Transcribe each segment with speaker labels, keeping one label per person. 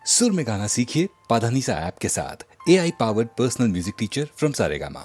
Speaker 1: सुर में गाना सीखिए पाधानीसा ऐप के साथ। AI powered personal music teacher from Saregama.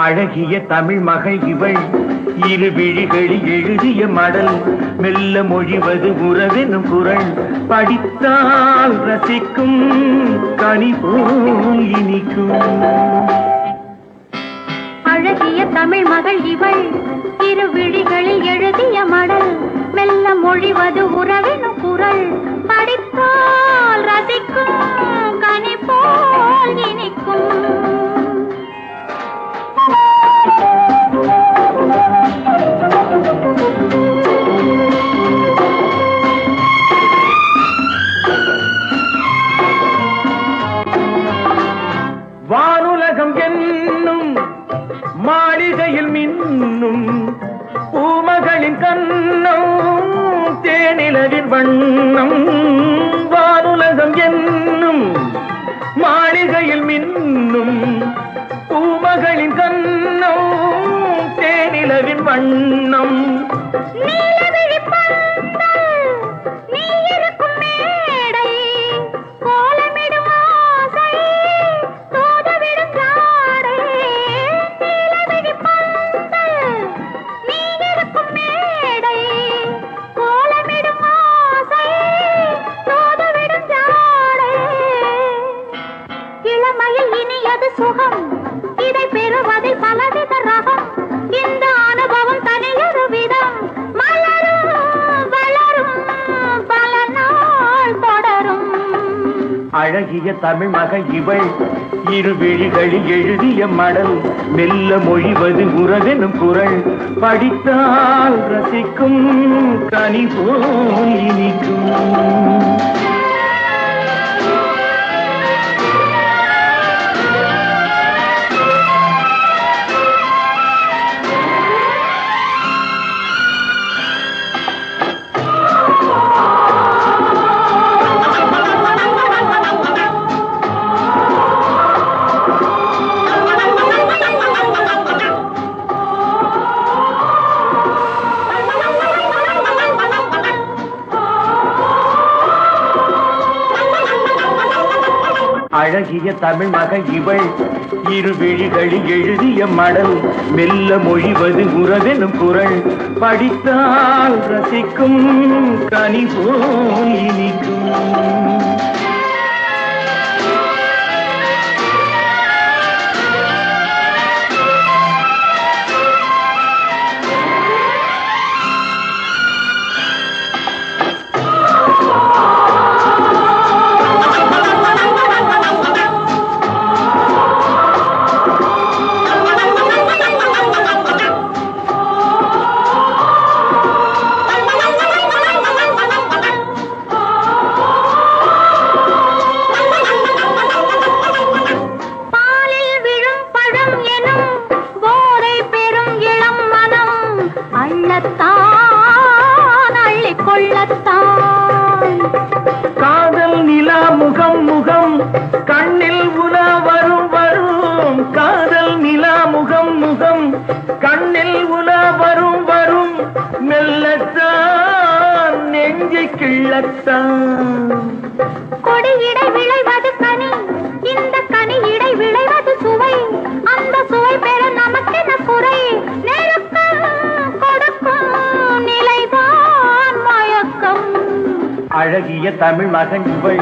Speaker 2: அழகிய தமிழ் மகள் இவள் இரு விழிகளில் எழுதிய மடல் மெல்ல மொழிவது உறவெனும் குரல் படித்தால் ரசிக்கும் கனி போல் இனிக்கும்.
Speaker 3: அழகிய தமிழ் மகள் இவள் இரு விழிகளில் எழுதிய மடல் மெல்ல மொழிவது உறவெனும் குரல் படித்தால் ரசிக்கும் கனி போல் இனிக்கும்.
Speaker 2: வானுலகம் என்னும் மாளிகையில் மின்னும் பூமகளின் கண்ணம் தேனிலவின் வண்ணம். வானுலகம் என்னும் மாளிகையில் மின்னும் பூமகளின் கண்ணம் தேனிலவின் வண்ணம்.
Speaker 3: சுகம் இதை பெறுவதில் பலவித ரகம். இந்த அனுபவம் தனியொரு விதம். மலரும் வளரும் பல நாள் தொடரும்.
Speaker 2: அழகிய தமிழ் மகள் இவள் இரு விழிகளில் எழுதிய மடல் மெல்ல மொழிவது உறவெனும் குரல் படித்தால் ரசிக்கும் கனி போல் இனிக்கும். அழகிய தமிழ் மகள் இவள் இரு விழிகளில் எழுதிய மடல் மெல்ல மொழிவது உறவெனும் குரல் படித்தால் ரசிக்கும் கனி போல் இனிக்கும். காதல் நிலா முகம் முகம் கண்ணில் உலா வரும் வரும். காதல் நிலா முகம் முகம் கண்ணில் உலா வரும் வரும். மெல்லத்தான் நெஞ்சை கிள்ளத்தான்.
Speaker 3: கொடியிடை விளைவது கனி, இந்த கனி இடை விளைவது சுவை. அந்த சுவை பெற நமக்கென குறை. கொடுக்கும் நிலைதான் மயக்கம்.
Speaker 2: அழகிய தமிழ் மகன் இவள்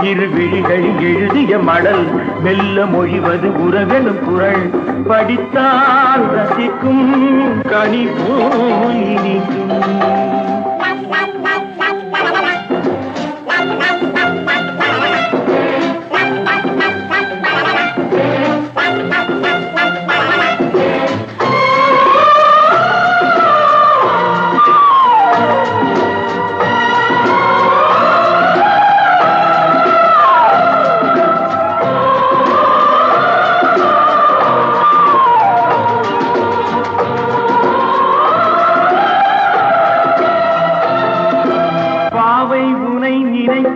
Speaker 2: இரு விழிகளில் எழுதிய மடல் மெல்ல மொழிவது உறவெனும் குரல் படித்தால் ரசிக்கும் கனி போல்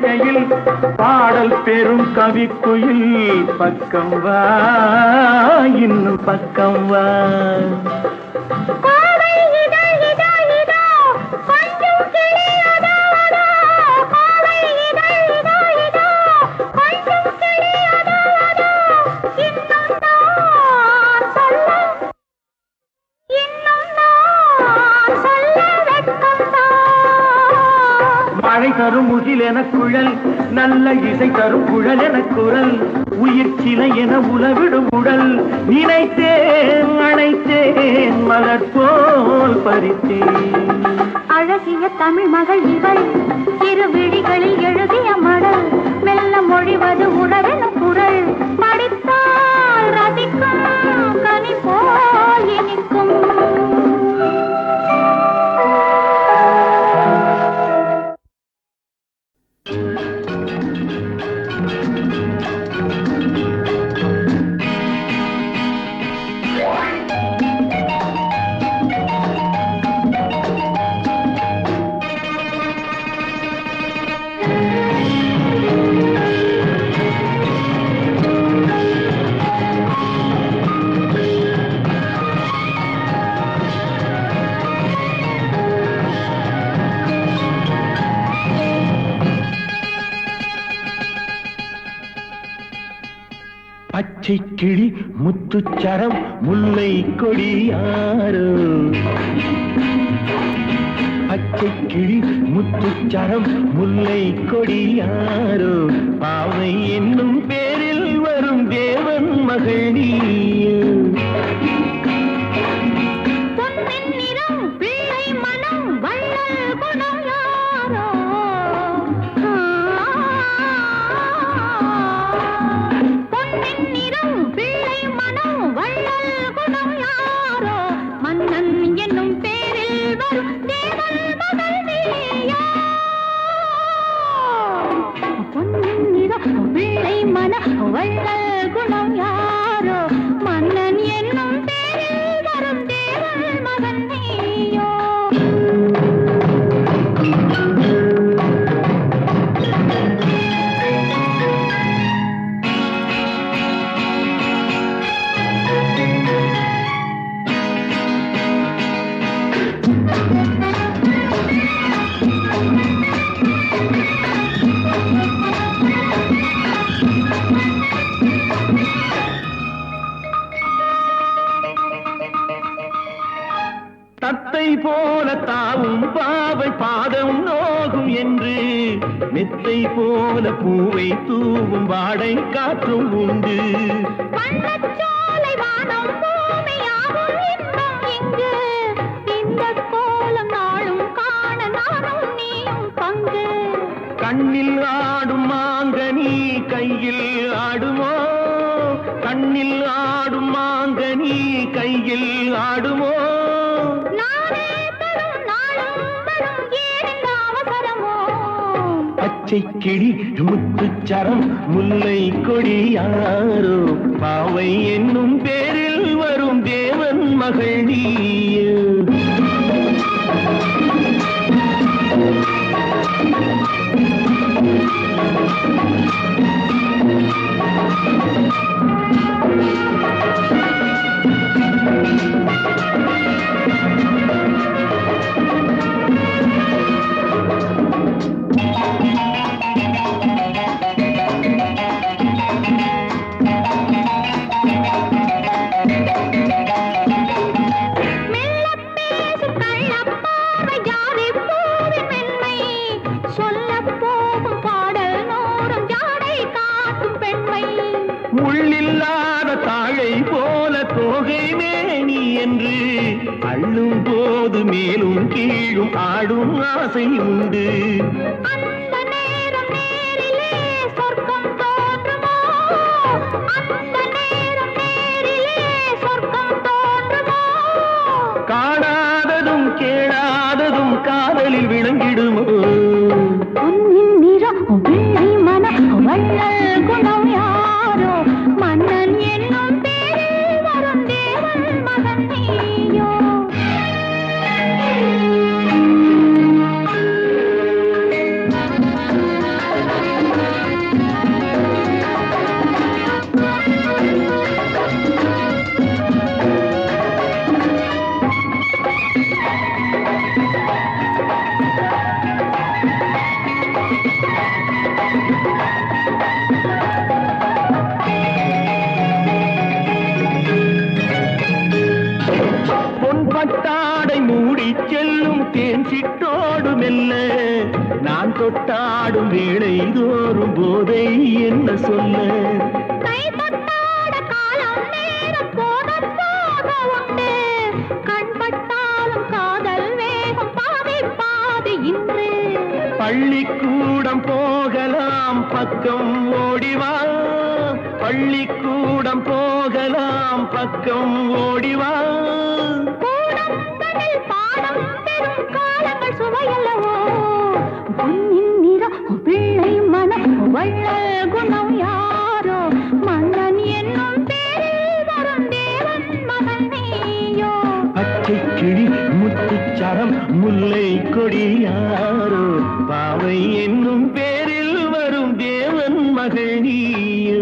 Speaker 2: இருக்கையில் பாடல் பெரும் கவிக்குயில் பக்கம் வா இன்னும் பக்கம் வா மழை தரும் முகில் என குழல் நல்ல இசை தரும் குழல் என குரல் உயிர் சிலை என உலவிடும் உடல் நினைத்தேன் அணைத்தேன் மலர் போல் பறித்தேன்
Speaker 3: அழகிய தமிழ் மகள் இவள் இரு விழிகளில் எழுதிய மடல் மெல்ல மொழிவது உணரெனும் குரல் படித்தால் ரசிக்கும் கனி போல் இனிக்கும்
Speaker 2: பச்சை கிளி முத்துச்சரம் முல்லை கொடியாரோ பச்சை கிளி முத்துச்சரம் முல்லை கொடியாரோ பாவை என்னும் பேரில் வரும் தேவன் மகள் நீயோ
Speaker 3: வள்ளல் குணம் யாரோ மன்னன் என்னும் பேரில் வரும் தேவன் மகன் நீயோ
Speaker 2: தத்தை போல தாவும் பாவை பாதம் நோகும் என்று மெத்தை போல பூவை தூவும் வாடை காற்றும் உண்டு
Speaker 3: வண்ணச்சோலை வானம் பூமியாகும் இன்பம் இங்கு இந்த கோலம் நாளும் காண நானும் நீயும் பங்கு
Speaker 2: கண்ணில் ஆடும் மாங்கனி கையில் ஆடுமோ கண்ணில் ஆடும் மாங்கனி கையில் ஆடுமோ பச்சை கிளி முத்துச்சரம் முல்லை கொடியாரோ பாவை என்னும் பேரில் வரும் தேவன் மகள் நீயோ உள்ளில்லாத தாழை போல தோகை மேனி என்று அள்ளும் போது மேலும் கீழும் ஆடும் ஆசை உண்டு
Speaker 3: அந்த நேரம் நேரிலே சொர்க்கம் தோன்றுமோ அந்த நேரம் நேரிலே சொர்க்கம் தோன்றுமோ
Speaker 2: காணாததும் கேளாததும் காதலில் விளங்கிடுமோ
Speaker 3: பொன்னின் நிறம் வெள்ளை மனம் வள்ளல் குணம் யாரோ மன்னன் என்னும் பேரில் வரும் தேவன் மகன் நீயோ
Speaker 2: பொன்பட்டாடை மூடி செல்லும் தேன் சிட்டோடு மெல்ல நான் தொட்டாடும் வேளை தோறும் போதை என்ன சொல்ல
Speaker 3: கை தொட்டாட காலம் நேரம் போதும் போக உண்டு கண் பட்டாலும் காதல் வேகம் பாதி பாதி இன்று
Speaker 2: பள்ளிக்கூடம் போகலாம் பக்கம் ஓடிவா பள்ளிக்கூடம் போகலாம் பக்கம் ஓடிவா
Speaker 3: பாடம் பெரும் காலங்கள் சுவையல்லவோ பொன்னின் நிறம் பிள்ளை மனம் வள்ளல் குணம் யாரோ மன்னன் என்னும் பேரில் வரும் தேவன் மகன் நீயோ
Speaker 2: பச்சை கிளி முத்துச்சரம் முல்லை கொடி யாரோ பாவை என்னும் பேரில் வரும் தேவன் மகள் நீயோ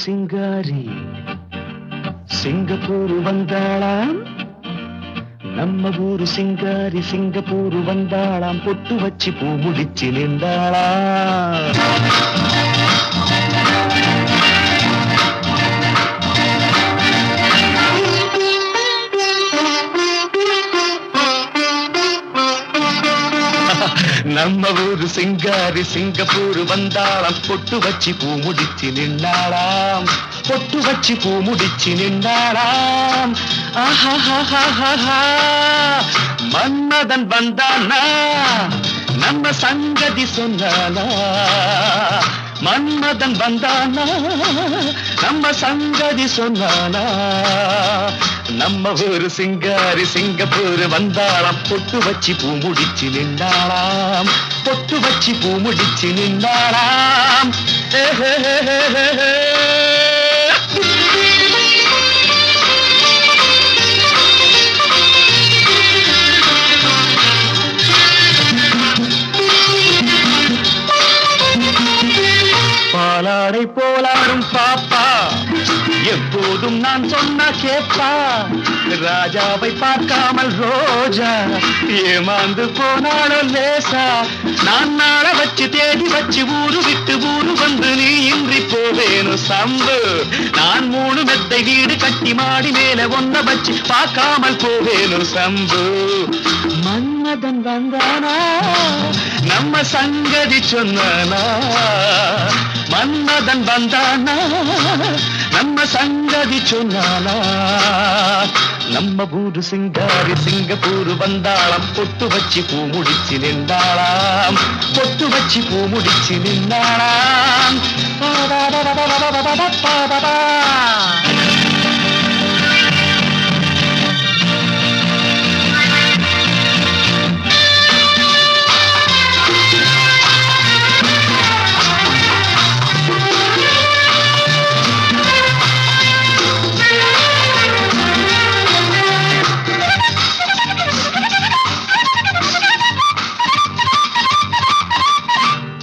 Speaker 2: சிங்காரி சிங்கப்பூர் வந்தாளாம் நம்ம ஊரு சிங்காரி சிங்கப்பூர் வந்தாளாம் பொட்டு வச்சு பூ முடிச்சு நின்றாளாம் நம்ம ஊரு சிங்காரி சிங்கப்பூர் வந்தாளாம் பொட்டு வச்சு பூ முடிச்சு நின்றாளாம் பொட்டு வச்சு பூ முடிச்சு நின்றாளாம் மன்மதன் வந்தானா நம்ம சங்கதி சொன்னானா மன்மதன் வந்தானா நம்ம சங்கதி சொன்னானா நம்ம ஊரு சிங்காரி சிங்கப்பூர் வந்தாளாம் பொட்டு வச்சு பூ முடிச்சு நின்றாளாம் பொட்டு வச்சு பூ முடிச்சு நின்றாளாம் பாலாடை போலாடும் பாப்பா எப்போதும் நான் சொன்ன கேப்பா ராஜாவை பார்க்காமல் ரோஜா ஏமாந்து போனாலும் லேசா நான் நாள வச்சு தேடி வச்சு ஊரு விட்டு ஊரு வந்து நீ இன்றி போவேணும் சம்பு நான் 3 மெத்தை வீடு கட்டி மாடி மேல ஒன்ன வச்சு பார்க்காமல் போவேணும் சம்பு மன்மதன் வந்தானா நம்ம சங்கதி சொன்னானா மன்மதன் வந்தானா நம்ம சங்கதி சொன்னானா நம்ம ஊரு சிங்காரி சிங்கப்பூர் வந்தாளாம் பொட்டு வச்சு பூ முடிச்சு நின்றாளாம் பொட்டு வச்சு பூ முடிச்சு நின்றாளாம்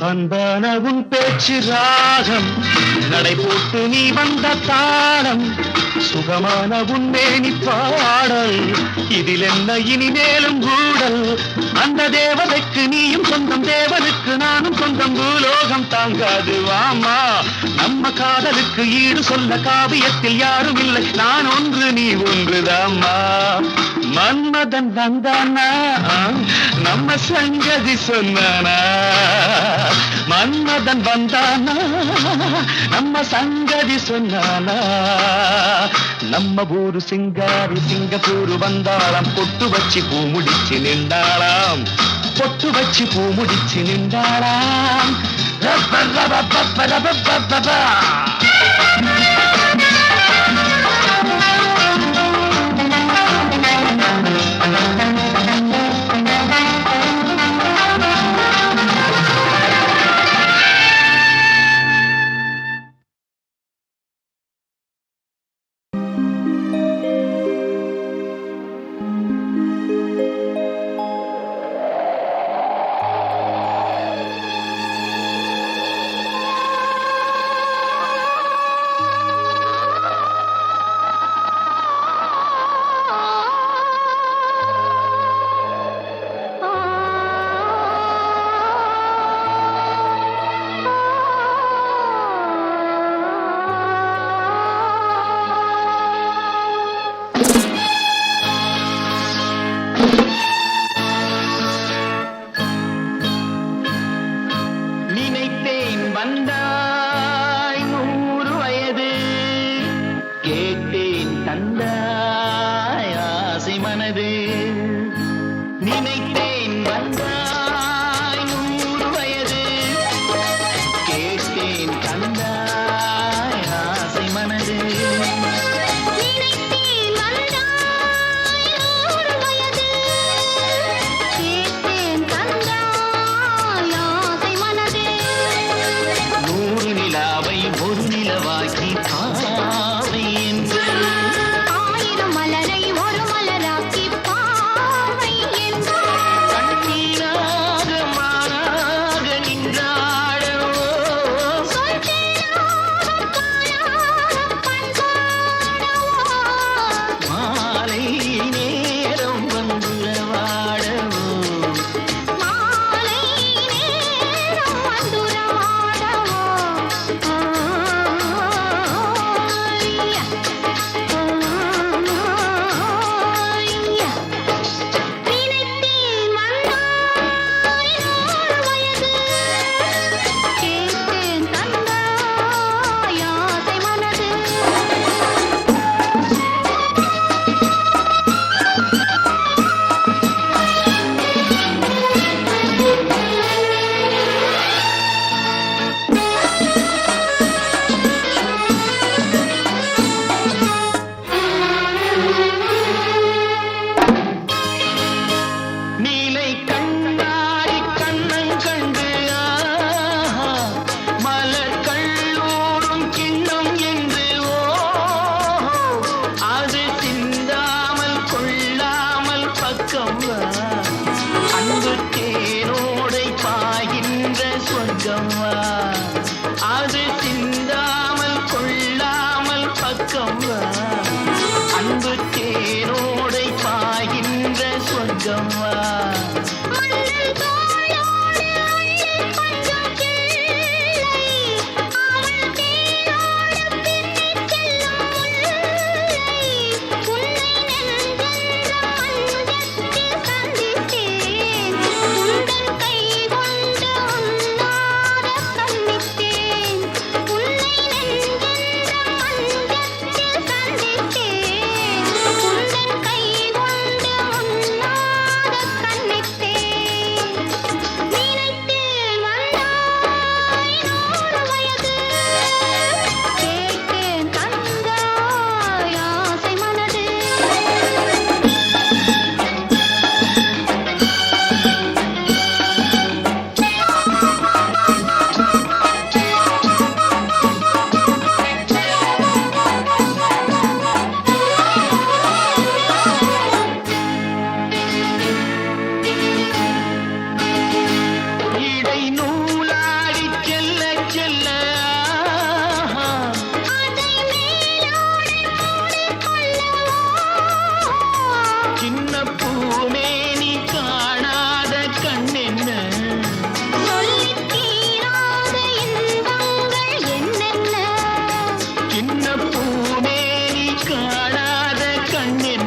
Speaker 2: அன்பான உன் பேச்சு ராகம் நடை போட்டு நீ வந்த தாளம் சுகமான உன் மேனி பாடல் இதில் என்ன இனிமேலும் கூடல் அந்த தேவதைக்கு நீயும் சொந்தம் தேவனுக்கு நானும் சொந்தம் பூலோகம் தாங்காது வாமா நம்ம காதலுக்கு ஈடு சொல்ல காவியத்தில் யாரும் இல்லை நான் ஒன்று நீ ஒன்றுதாம்மா மன்மதன் வந்தானா நம்ம சங்கதி சொன்னானா மன்மதன் வந்தானா நம்ம சங்கதி சொன்னானா நம்ம ஊரு சிங்காரி சிங்கப்பூர் வந்தாளாம் பொட்டு வச்சு பூ முடிச்சு நின்றாளாம் பொட்டு வச்சு பூ முடிச்சு நின்றாளாம்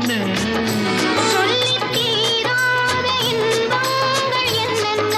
Speaker 2: என்ன
Speaker 3: சொல்லித் தீராத இன்பங்கள் என்னென்ன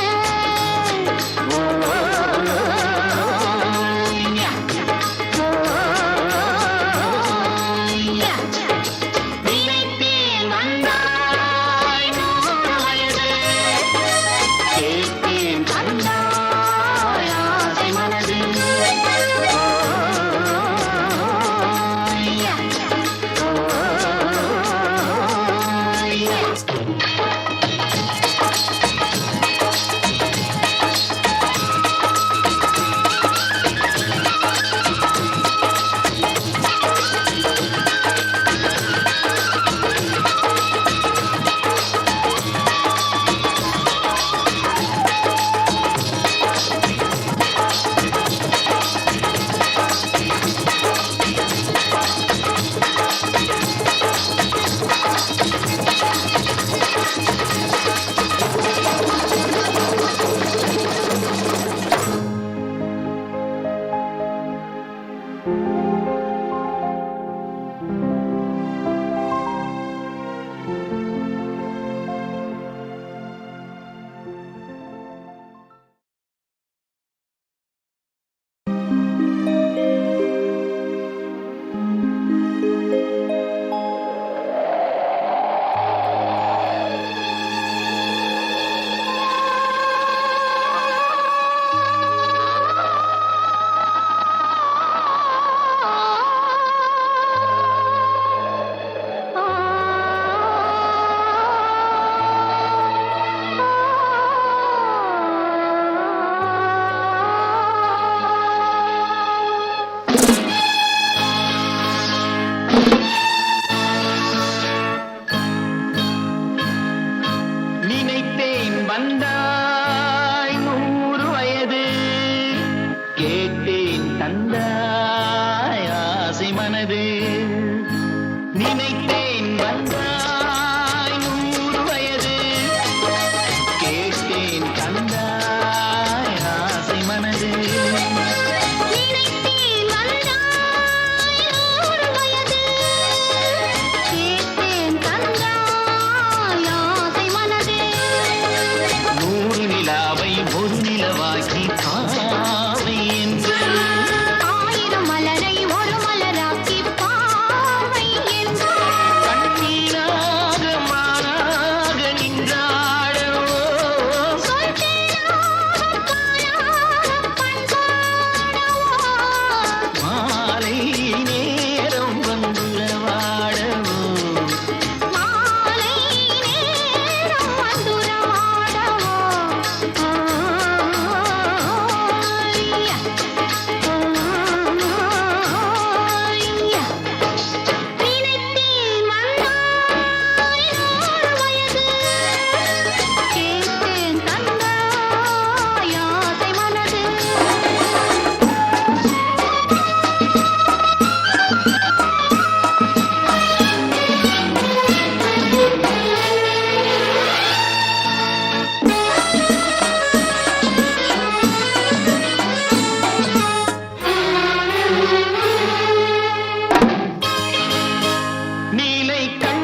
Speaker 2: நினைத்தேன் வந்தாய் நூறு வயது கேட்டேன் தந்தாய் ஆசை மனது நினைத்தேன் வந்தாய் நூறு வயது கேட்டேன் தந்தாய் ஆசை மனது நினைத்தேன் வந்தாய் நூறு வயது கேட்டேன் தந்தாய் ஆசை மனது
Speaker 3: நினைத்தேன் வந்தாய் நூறு வயது கேட்டேன் தந்தாய் ஆசை மனது
Speaker 2: நூறு நிலாவை ஒரு நிலவாக்கி பாவை என்று
Speaker 3: ஆயிரம் மலரை ஒரு மலராக்கி பாவை என்று
Speaker 2: கண்ணீராக மாறாக நின்றாடோ
Speaker 3: சொல் தேனாக பாலாக பண்பாடவோ
Speaker 2: மாலை நேரம் வந்துறவாடவோ
Speaker 3: மாலை நேரம் வந்துராடவோ நினைத்தேன் வந்தாய் நூறு வயது கேட்டேன் தந்தாய் ஆசை மனது
Speaker 2: நீலை கண்